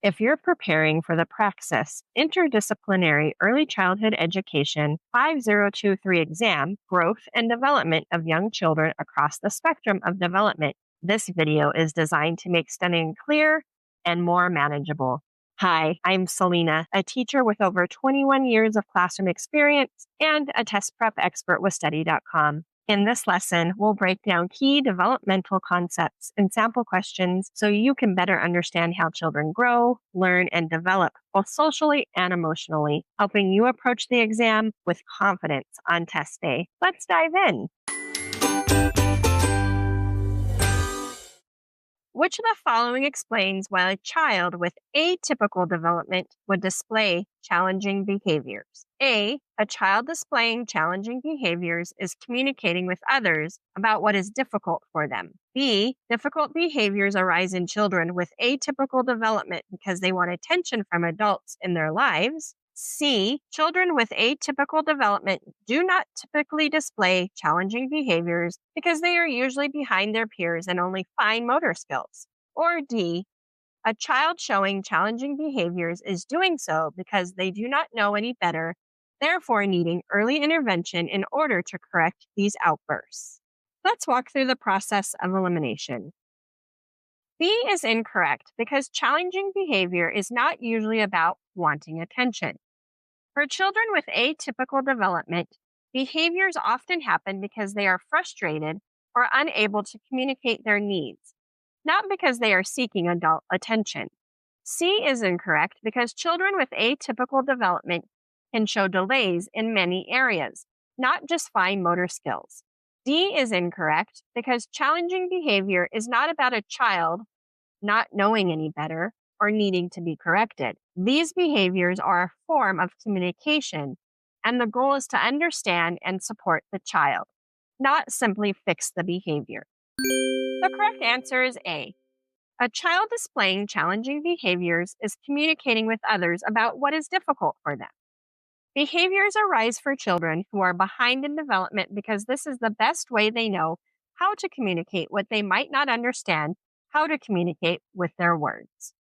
If you're preparing for the Praxis Interdisciplinary Early Childhood Education 5023 exam, Growth and Development of Young Children Across the Spectrum of Development, this video is designed to make studying clear and more manageable. Hi, I'm Selena, a teacher with over 21 years of classroom experience and a test prep expert with Study.com. In this lesson, we'll break down key developmental concepts and sample questions so you can better understand how children grow, learn, and develop both socially and emotionally, helping you approach the exam with confidence on test day. Let's dive in. Which of the following explains why a child with atypical development would display challenging behaviors? A child displaying challenging behaviors is communicating with others about what is difficult for them. B, difficult behaviors arise in children with atypical development because they want attention from adults in their lives. C, children with atypical development do not typically display challenging behaviors because they are usually behind their peers and only fine motor skills. Or D, a child showing challenging behaviors is doing so because they do not know any better, therefore needing early intervention in order to correct these outbursts. Let's walk through the process of elimination. B is incorrect because challenging behavior is not usually about wanting attention. For children with atypical development, behaviors often happen because they are frustrated or unable to communicate their needs, not because they are seeking adult attention. C is incorrect because children with atypical development can show delays in many areas, not just fine motor skills. D is incorrect because challenging behavior is not about a child not knowing any better or needing to be corrected. These behaviors are a form of communication, and the goal is to understand and support the child, not simply fix the behavior. The correct answer is A. A child displaying challenging behaviors is communicating with others about what is difficult for them. Behaviors arise for children who are behind in development because this is the best way they know how to communicate what they might not understand how to communicate with their words.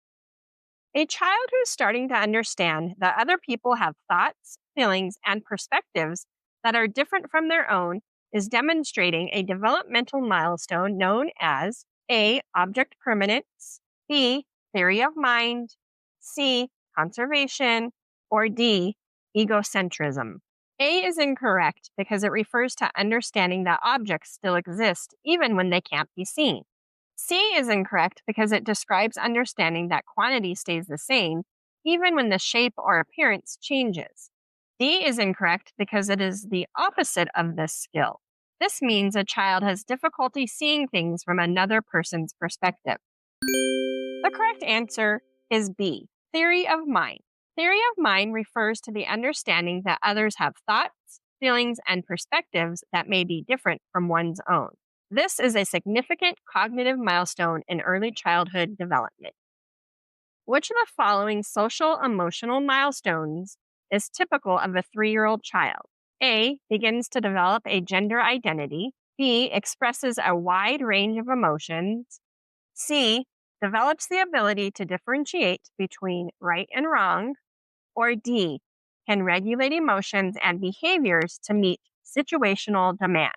A child who's starting to understand that other people have thoughts, feelings, and perspectives that are different from their own is demonstrating a developmental milestone known as A, object permanence, B, theory of mind, C, conservation, or D, egocentrism. A is incorrect because it refers to understanding that objects still exist even when they can't be seen. C is incorrect because it describes understanding that quantity stays the same even when the shape or appearance changes. D is incorrect because it is the opposite of this skill. This means a child has difficulty seeing things from another person's perspective. The correct answer is B, theory of mind. Theory of mind refers to the understanding that others have thoughts, feelings, and perspectives that may be different from one's own. This is a significant cognitive milestone in early childhood development. Which of the following social emotional milestones is typical of a 3-year-old child? A, begins to develop a gender identity. B, expresses a wide range of emotions. C, develops the ability to differentiate between right and wrong. Or D, can regulate emotions and behaviors to meet situational demands.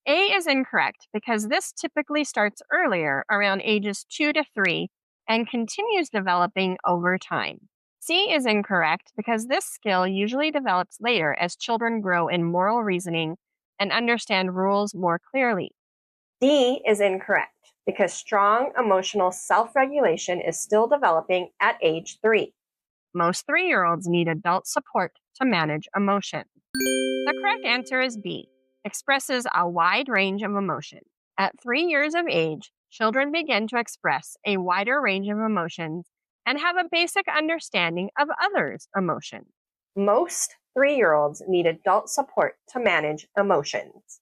A is incorrect because this typically starts earlier, around ages 2 to 3, and continues developing over time. C is incorrect because this skill usually develops later as children grow in moral reasoning and understand rules more clearly. D is incorrect because strong emotional self-regulation is still developing at age 3. Most 3-year-olds need adult support to manage emotions. The correct answer is B, expresses a wide range of emotions. At 3 years of age, children begin to express a wider range of emotions and have a basic understanding of others' emotions. Most 3-year-olds need adult support to manage emotions.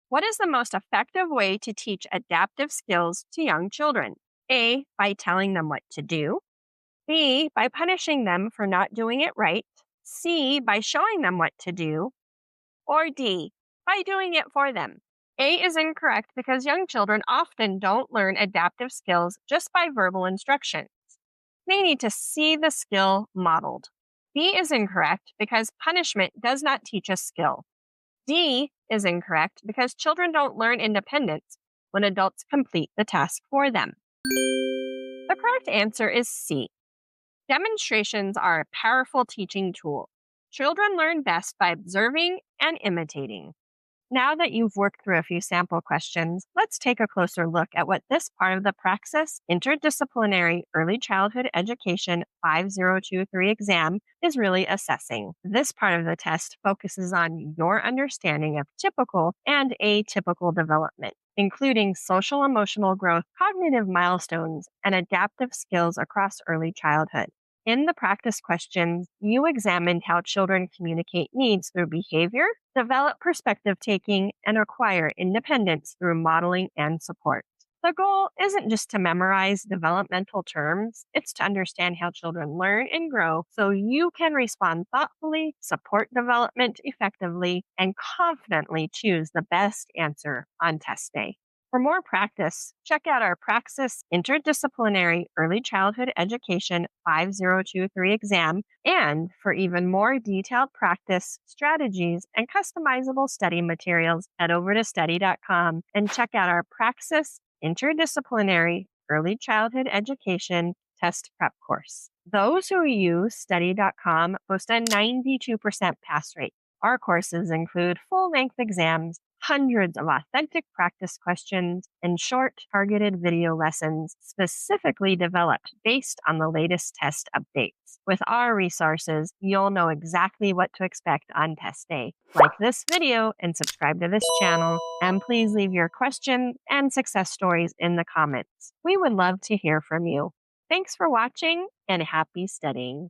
What is the most effective way to teach adaptive skills to young children? A, by telling them what to do. B, by punishing them for not doing it right. C, by showing them what to do. Or D, by doing it for them. A is incorrect because young children often don't learn adaptive skills just by verbal instructions. They need to see the skill modeled. B is incorrect because punishment does not teach a skill. D is incorrect because children don't learn independence when adults complete the task for them. The correct answer is C. Demonstrations are a powerful teaching tool. Children learn best by observing and imitating. Now that you've worked through a few sample questions, let's take a closer look at what this part of the Praxis Interdisciplinary Early Childhood Education 5023 exam is really assessing. This part of the test focuses on your understanding of typical and atypical development, including social emotional growth, cognitive milestones, and adaptive skills across early childhood. In the practice questions, you examined how children communicate needs through behavior, develop perspective taking, and acquire independence through modeling and support. The goal isn't just to memorize developmental terms, it's to understand how children learn and grow so you can respond thoughtfully, support development effectively, and confidently choose the best answer on test day. For more practice, check out our Praxis Interdisciplinary Early Childhood Education 5023 exam. And for even more detailed practice, strategies, and customizable study materials, head over to study.com and check out our Praxis Interdisciplinary Early Childhood Education test prep course. Those who use study.com boast a 92% pass rate. Our courses include full-length exams, hundreds of authentic practice questions, and short, targeted video lessons specifically developed based on the latest test updates. With our resources, you'll know exactly what to expect on test day. Like this video and subscribe to this channel, and please leave your questions and success stories in the comments. We would love to hear from you. Thanks for watching, and happy studying.